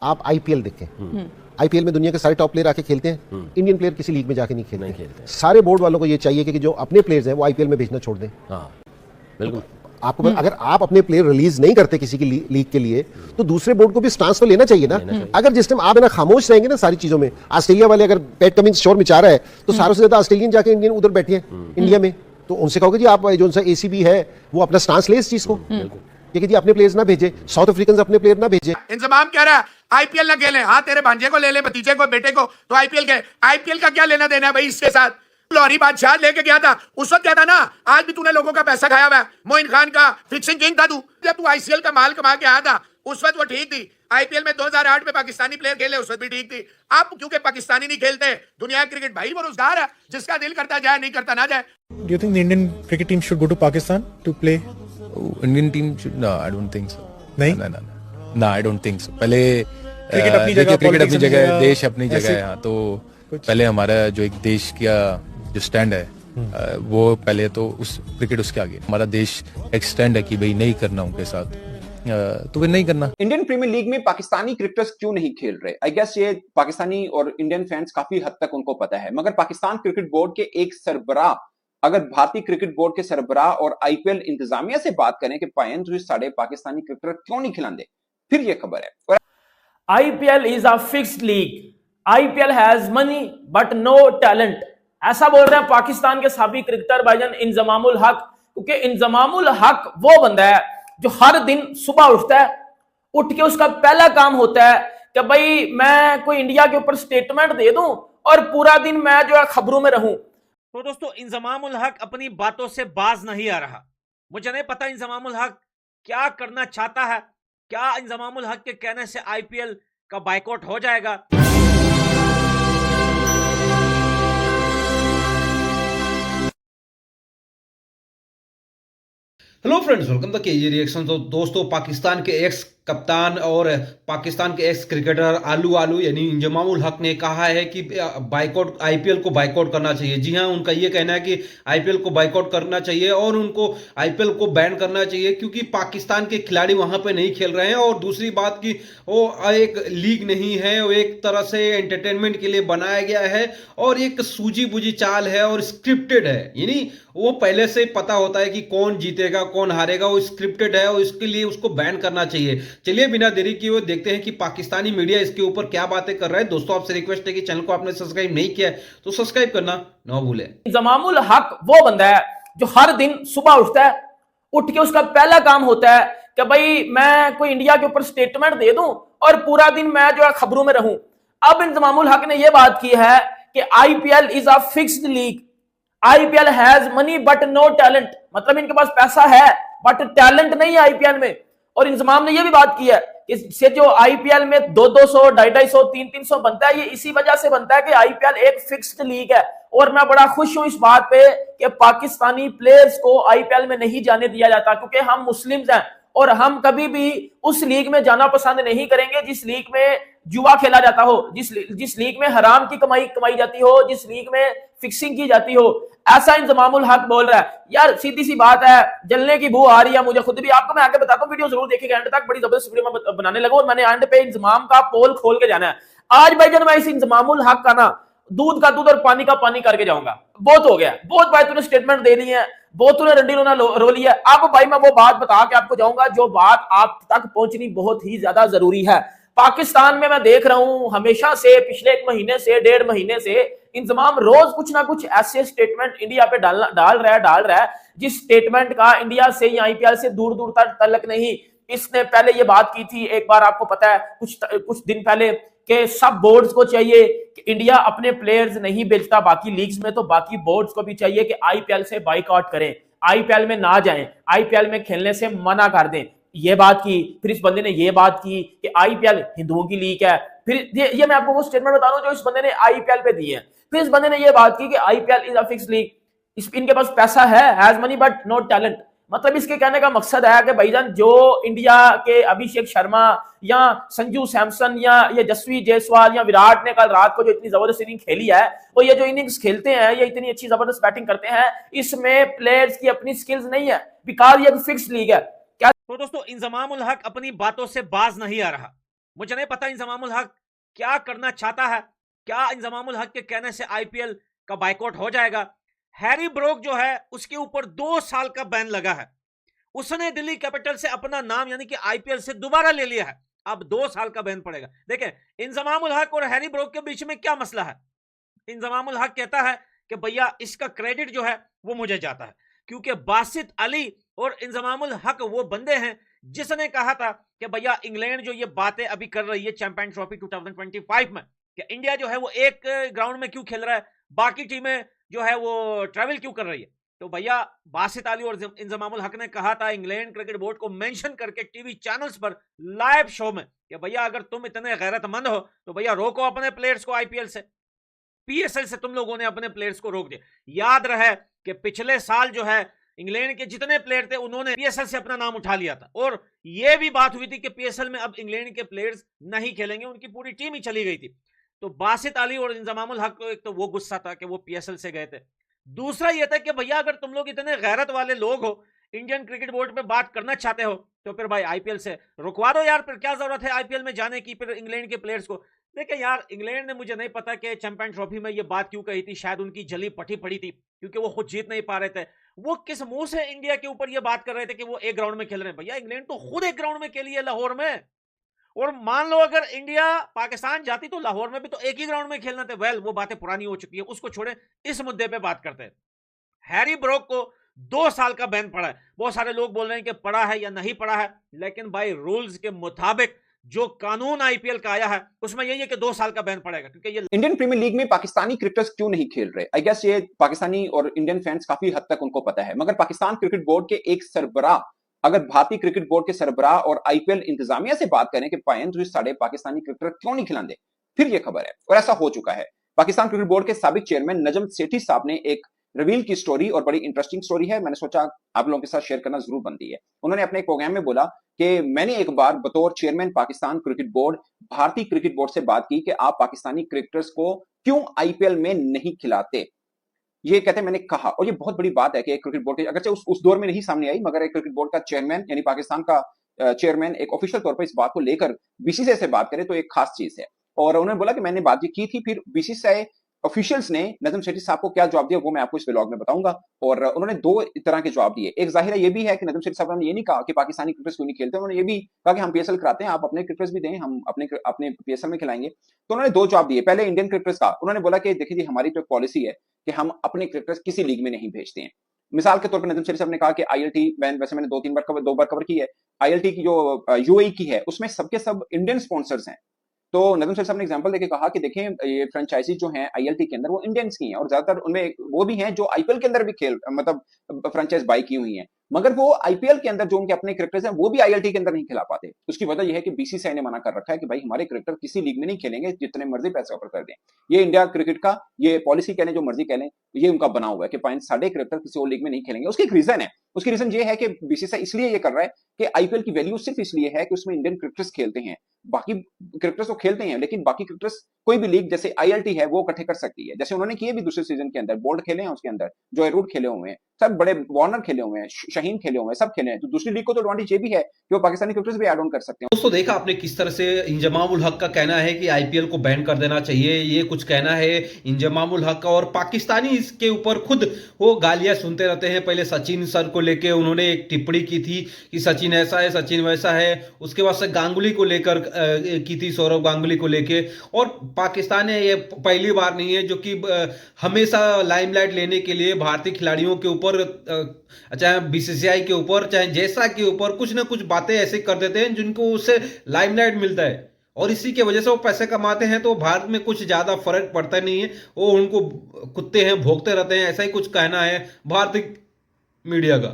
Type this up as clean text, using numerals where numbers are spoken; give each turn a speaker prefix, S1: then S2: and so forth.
S1: आप आईपीएल देखें, आईपीएल में दुनिया के सारे टॉप प्लेयर आके खेलते हैं। इंडियन प्लेयर किसी लीग में जाके नहीं खेलते। सारे बोर्ड वालों को ये चाहिए कि जो अपने प्लेयर्स हैं वो आईपीएल में भेजना छोड़ दें।
S2: हाँ, बिल्कुल।
S1: आपको अगर आप अपने प्लेयर रिलीज नहीं करते किसी की लीग के लिए, तो दूसरे बोर्ड को भी स्टांस तो लेना चाहिए ना। अगर जिस टाइम आप है ना खामोश रहेंगे ना सारी चीजों में, ऑस्ट्रेलिया वाले अगर पैट कमिंस शोर मचा रहा है तो सारों से ज्यादा ऑस्ट्रेलियन जाके इंडियन उधर बैठे हैं इंडिया में, तो उनसे कहोगे जी आप जो सा एसीबी है वो अपना स्टांस ले इस चीज को, कि जी अपने प्लेयर्स ना भेजे, साउथ अफ्रीकन अपने प्लेयर ना भेजे।
S3: इंतजाम कह रहा है आईपीएल ना खेलें। हाँ, तेरे भांजे को ले ले, भतीजे को, बेटे को, तो आईपीएल का क्या लेना देना है भाई इसके साथ। लाहौरी बादशाह लेके गया था, उस वक्त क्या था ना, आज भी तूने लोगों का पैसा खाया हुआ है। मोइन खान का फिक्सिंग किंग था तू, जब तू आईसीएल का माल कमा के आया था उस वक्त वो ठीक थी। आईपीएल में 2008 में पाकिस्तानी प्लेयर खेले, उस वक्त भी ठीक थी। अब क्योंकि पाकिस्तानी नहीं खेलते, दुनिया क्रिकेट भाई वो रोजगार है, जिसका दिल करता जाए, नहीं करता ना जाए।
S4: Do you think the Indian cricket team should go to Pakistan to play?
S5: Indian team should, no, I don't think so.
S4: नहीं?
S5: No, I don't think so. पहले
S4: क्रिकेट अपनी जगह,
S5: क्रिकेट अपनी
S4: politics
S5: जगह, देश अपनी
S4: ऐसे
S5: जगह है। हाँ, तो पहले हमारा जो एक देश का जो स्टैंड है वो पहले तो उस क्रिकेट उसके आगे हमारा देश एक स्टैंड है कि भाई नहीं करना उनके साथ, तो फिर नहीं करना।
S6: इंडियन प्रीमियर लीग में पाकिस्तानी क्रिकेटर्स क्यों नहीं खेल रहे? आई गेस ये पाकिस्तानी और इंडियन फैंस काफी हद तक उनको पता है, मगर पाकिस्तान क्रिकेट बोर्ड के एक सरबराह अगर भारतीय क्रिकेट बोर्ड के सरबराह और आईपीएल इंतजामिया से बात करें कि पायन साढ़े पाकिस्तानी क्रिकेटर क्यों नहीं खिलाते, फिर ये खबर है।
S7: IPL is a fixed league, IPL has money but no talent, ऐसा बोल रहे हैं पाकिस्तान के साबिक क्रिकेटर भाईजान इंजमामुल हक। क्योंकि इंजमामुल हक वो बंदा है जो हर दिन सुबह उठता है, उठ के उसका पहला काम होता है कि भाई मैं कोई इंडिया के ऊपर स्टेटमेंट दे दूं और पूरा दिन मैं जो है खबरों में रहूं।
S8: तो दोस्तों, इंजमामुल हक अपनी बातों से बाज नहीं आ रहा। मुझे नहीं पता इंजमामुल हक क्या करना चाहता है। क्या इंजमामुल हक के कहने से आईपीएल का बायकॉट हो जाएगा?
S9: Hello friends, welcome the KG reaction. तो दोस्तों, पाकिस्तान के एक्स कप्तान और पाकिस्तान के एक्स क्रिकेटर आलू यानी इंजमामुल हक ने कहा है कि बाइकआउट आईपीएल को बाइकआउट करना चाहिए। जी हाँ, उनका ये कहना है कि आईपीएल को बाइकआउट करना चाहिए और उनको आईपीएल को बैन करना चाहिए क्योंकि पाकिस्तान के खिलाड़ी वहां पे नहीं खेल रहे हैं। और दूसरी बात कि वो एक लीग नहीं है, वो एक तरह से एंटरटेनमेंट के लिए बनाया गया है और एक सूझी बुझी चाल है और स्क्रिप्टेड है। यानी वो पहले से पता होता है कि कौन जीतेगा कौन हारेगा, वो स्क्रिप्टेड है और इसके लिए उसको बैन करना चाहिए। चलिए बिना देरी किए हुए देखते हैं कि पाकिस्तानी मीडिया इसके ऊपर क्या बातें कर रहा है। दोस्तों, आपसे रिक्वेस्ट है कि चैनल को आपने सब्सक्राइब नहीं किया है तो सब्सक्राइब करना ना भूलें।
S7: इंजमामुल हक वो बंदा है जो हर दिन सुबह उठता है, उठ के उसका पहला काम होता है कि भाई मैं कोई इंडिया के ऊपर स्टेटमेंट दे दूं और पूरा दिन मैं जो है खबरों में रहूं। अब इंजमामुल हक ने यह बात की है कि IPL is a fixed league, IPL has money but no talent, मतलब इनके पास पैसा है बट टैलेंट नहीं है आईपीएल में। और इंजमाम ने यह भी बात की है कि इससे जो आईपीएल में 200, 250, 300 बनता है, ये इसी वजह से बनता है कि आईपीएल एक फिक्स्ड लीग है। और मैं बड़ा खुश हूं इस बात पे कि पाकिस्तानी प्लेयर्स को आईपीएल में नहीं जाने दिया जाता, क्योंकि हम मुस्लिम्स हैं और हम कभी भी उस लीग में जाना पसंद नहीं करेंगे जिस लीग में जुआ खेला जाता हो, जिस लीग में हराम की कमाई जाती हो, जिस लीग में फिक्सिंग की जाती हो। ऐसा इंजमामुल हक बोल रहा है। यार सीधी सी बात है, जलने की बू आ रही है मुझे खुद भी। आपको मैं आगे बताता हूँ, वीडियो जरूर देखिएगा एंड तक, बड़ी जबरदस्त वीडियो मैं बनाने लगा और मैंने एंड पे इंजमाम का पोल खोल के जाना है। आज भाई जब मैं इस इंजमामुल हक का ना दूध का दूध और पानी का पानी करके जाऊंगा। बहुत हो गया, बहुत भाई तूने स्टेटमेंट दे ली है, बहुत तूने रंडी रोना रो लिया। अब भाई मैं वो बात बता के आपको जाऊंगा जो बात आप तक पहुंचनी बहुत ही ज्यादा जरूरी है। पाकिस्तान में मैं देख रहा हूं हमेशा से, पिछले 1 महीने से, 1.5 महीने से इंतजाम रोज कुछ ना कुछ ऐसे स्टेटमेंट इंडिया पे डाल रहा है जिस स्टेटमेंट का इंडिया से या आईपीएल से दूर दूर तक तल्लक नहीं। इसने पहले ये बात की थी एक बार, आपको पता है कुछ दिन पहले, कि सब बोर्ड्स को चाहिए कि इंडिया अपने प्लेयर्स नहीं बेचता बाकी लीग्स में, तो बाकी बोर्ड्स को भी चाहिए कि आईपीएल से बाइकआउट करें, आईपीएल में ना जाएं, आईपीएल में खेलने से मना कर दें। ये बात की। फिर इस बंदे ने ये बात की कि आईपीएल हिंदुओं की लीग है। फिर ये मैं आपको वो स्टेटमेंट बता रहा हूं जो इस बंदे ने आईपीएल पे दी है। फिर इस बंदे ने ये बात की कि IPL is a fixed league, इनके पास पैसा है, has money but no talent. मतलब इसके कहने का मकसद है कि भाईजान जो इंडिया के अभिषेक शर्मा या संजू सैमसन या ये जसवी जायसवाल या विराट ने कल रात को जो इतनी जबरदस्त इनिंग खेली है, वो ये जो इनिंग्स खेलते हैं, ये इतनी अच्छी जबरदस्त बैटिंग करते हैं, इसमें प्लेयर्स की अपनी स्किल्स नहीं है, बिकॉज ये फिक्स्ड लीग है।
S8: तो दोस्तों, इंजमामुल हक अपनी बातों से बाज नहीं आ रहा। मुझे नहीं पता इंजमामुल हक क्या करना चाहता है, क्या इंजमामुल हक के कहने से आईपीएल का बाइकआउट हो जाएगा। हैरी ब्रोक जो है उसके ऊपर 2 साल का बैन लगा है। उसने दिल्ली कैपिटल से अपना नाम यानी कि आईपीएल से दोबारा ले लिया है, अब 2 साल का बैन पड़ेगा। देखें इंजमामुल हक और हैरी ब्रोक के बीच में क्या मसला है। इंजमामुल हक कहता है कि भैया इसका क्रेडिट जो है वो मुझे जाता है, क्योंकि बासित अली और इंजमामुल हक वो बंदे हैं जिसने कहा था कि भैया इंग्लैंड जो ये बातें अभी कर रही है चैंपियन ट्रॉफी 2025 में, कि इंडिया जो है वो एक ग्राउंड में क्यों खेल रहा है, बाकी टीमें जो है वो ट्रैवल क्यों कर रही है। तो भैया बासित अली और इंजमामुल हक ने कहा था इंग्लैंड क्रिकेट बोर्ड को मेंशन करके टीवी चैनल्स पर लाइव शो में कि भैया अगर तुम इतने गैरतमंद हो तो भैया रोको अपने प्लेयर्स को आईपीएल से, पीएसएल से तुम लोगों ने अपने प्लेयर्स को रोक दिया। याद रहे कि पिछले साल जो है इंग्लैंड के जितने प्लेयर थे उन्होंने पीएसएल से अपना नाम उठा लिया था, और यह भी बात हुई थी कि पीएसएल में अब इंग्लैंड के प्लेयर्स नहीं खेलेंगे, उनकी पूरी टीम ही चली गई थी। तो बासित अली और इंजमामुल हक को एक तो वो गुस्सा था कि वो पीएसएल से गए थे, दूसरा यह था कि भैया अगर तुम लोग इतने गैरत वाले लोग हो, इंडियन क्रिकेट बोर्ड पे बात करना चाहते हो, तो फिर भाई आईपीएल से रुकवा दो यार, फिर क्या जरूरत है आईपीएल में जाने की फिर इंग्लैंड के प्लेयर्स को। देखिए यार इंग्लैंड ने मुझे नहीं पता कि चैंपियन ट्रॉफी में ये बात क्यों कही थी, शायद उनकी जली पटी पड़ी थी क्योंकि वो खुद जीत नहीं पा रहे थे। वो किस मुंह से इंडिया के ऊपर ये बात कर रहे थे कि वो एक ग्राउंड में खेल रहे हैं। भैया इंग्लैंड तो खुद एक ग्राउंड में खेली है लाहौर में, और मान लो अगर इंडिया पाकिस्तान जाती तो लाहौर में भी तो एक ही ग्राउंड में खेलना था। वेल वो बातें पुरानी हो चुकी है, उसको छोड़े, इस मुद्दे पे बात करते हैं। हैरी ब्रोक को 2 साल का बैन पड़ा है। बहुत सारे लोग बोल रहे हैं कि पड़ा है या नहीं पड़ा है, लेकिन भाई रूल्स के मुताबिक जो कानून आईपीएल का आया है उसमें यही है कि 2 साल का बैन पड़ेगा, क्योंकि ये
S6: इंडियन प्रीमियर लीग में पाकिस्तानी क्रिकेटर्स क्यों नहीं खेल रहे, आई गेस ये पाकिस्तानी और इंडियन फैंस काफी हद तक उनको पता है। मगर पाकिस्तान क्रिकेट बोर्ड के एक सरबराह अगर भारतीय क्रिकेट बोर्ड के सरबराह और आईपीएल इंतजामिया से बात करें कि पायन तो साढ़े पाकिस्तानी क्रिकेटर क्यों नहीं खिलाते, फिर ये खबर है और ऐसा हो चुका है। पाकिस्तान क्रिकेट बोर्ड के साबिक चेयरमैन नजम सेठी साहब ने एक रिवील की स्टोरी, और बड़ी इंटरेस्टिंग स्टोरी है, मैंने सोचा आप लोगों के साथ शेयर करना जरूर बनती है। उन्होंने अपने एक प्रोग्राम में बोला कि मैंने एक बार बतौर चेयरमैन पाकिस्तान क्रिकेट बोर्ड भारतीय क्रिकेट बोर्ड से बात की कि आप पाकिस्तानी क्रिकेटर्स को क्यों आईपीएल में नहीं खिलाते। ये कहते हैं मैंने कहा, और ये बहुत बड़ी बात है कि क्रिकेट बोर्ड के अगरचे उस दौर में नहीं सामने आई, मगर एक क्रिकेट बोर्ड का चेयरमैन यानी पाकिस्तान का चेयरमैन एक ऑफिशियल तौर पर इस बात को लेकर बीसीसीआई से बात करे तो एक खास चीज है। और उन्होंने बोला कि मैंने बातचीत की थी, फिर बीसीसीआई ऑफिशियल्स ने नजम सेठी साहब को क्या जवाब दिया वो मैं आपको इस व्लॉग में बताऊंगा। और उन्होंने 2 तरह के जवाब दिए। एक जाहिर है ये भी है कि नजम सेठी साहब ने ये नहीं कहा कि पाकिस्तानी क्रिकेटर्स क्यों नहीं खेलते, उन्होंने ये भी कहा कि हम पीएसएल कराते हैं, आप अपने क्रिकेटर्स भी दें, हम अपने पीएसएल में खिलाएंगे। तो उन्होंने 2 जवाब दिए। पहले इंडियन क्रिकेटर्स का उन्होंने बोला कि देखिए जी हमारी तो पॉलिसी है कि हम अपने क्रिकेटर्स किसी लीग में नहीं भेजते हैं। मिसाल के तौर पर नजम सेठी साहब ने कहा कि आईएलटी वैसे मैंने 2 बार कवर की है, आईएलटी की जो यूएई की है उसमें सबके सब इंडियन स्पॉन्सर्स हैं। तो नजम सेठी साहब ने एग्जांपल देके कहा कि देखें ये फ्रेंचाइजी जो हैं आईएलटी के अंदर वो इंडियंस की हैं, और ज्यादातर उनमें वो भी हैं जो आईपीएल के अंदर भी मतलब फ्रेंचाइज बाई की हुई हैं, मगर वो आईपीएल के अंदर जो उनके अपने क्रिकेटर्स हैं वो भी आईएलटी के अंदर नहीं खिला पाते। उसकी वजह यह है कि बीसीसीआई ने मना कर रखा है कि भाई हमारे क्रिकेटर किसी लीग में नहीं खेलेंगे, जितने मर्जी पैसे ऑफर कर दें। ये इंडिया क्रिकेट का ये पॉलिसी कह लें, जो मर्जी कह लें, ये उनका बना हुआ है कि पाइन साढ़े क्रिकेटर किसी और लीग में नहीं खेलेंगे। उसकी एक रीजन है, उसकी रीजन ये है कि बीसीसीआई इसलिए ये कर रहा है कि आईपीएल की वैल्यू सिर्फ इसलिए है कि उसमें इंडियन क्रिकेटर्स खेलते हैं, बाकी क्रिकेटर्स तो खेलते हैं लेकिन बाकी क्रिकेटर्स कोई भी लीग जैसे आईएलटी है वो इकट्ठे कर सकती है, जैसे उन्होंने किए भी दूसरे सीजन के अंदर। बोल्ट खेले हैं उसके अंदर, जॉय रूट खेले हुए हैं, सब बड़े वार्नर खेले हुए हैं, शहीन खेले हुए हैं, सब खेले हैं। तो दूसरी लीग को तो एडवांटेज ये भी है कि वो पाकिस्तानी क्रिकेटर्स भी ऐड ऑन कर सकते हैं।
S9: दोस्तों देखा आपने किस तरह से इंजमामुल हक का कहना है कि आईपीएल को बैन कर देना चाहिए, ये कुछ कहना है इंजमामुल हक का। और पाकिस्तानी इसके ऊपर खुद वो गालियां सुनते रहते हैं। पहले सचिन सर को लेके उन्होंने एक टिप्पणी की थी कि सचिन ऐसा है, सचिन वैसा है। उसके बाद से गांगुली को लेकर की थी, सौरव गांगुली को लेके। और पाकिस्तान ने ये पहली बार नहीं है जो कि हमेशा लाइमलाइट लेने के लिए भारतीय खिलाड़ियों के ऊपर, चाहे बीसीसीआई के ऊपर, चाहे जैसा के ऊपर, कुछ ना कुछ बातें ऐसे कर देते हैं जिनको उससे लाइमलाइट मिलता है, और इसी के वजह से वो पैसे कमाते हैं। तो भारत में कुछ ज्यादा फर्क पड़ता नहीं है, वो उनको कुत्ते हैं भोगते रहते हैं, ऐसा ही कुछ कहना है भारतीय मीडिया का।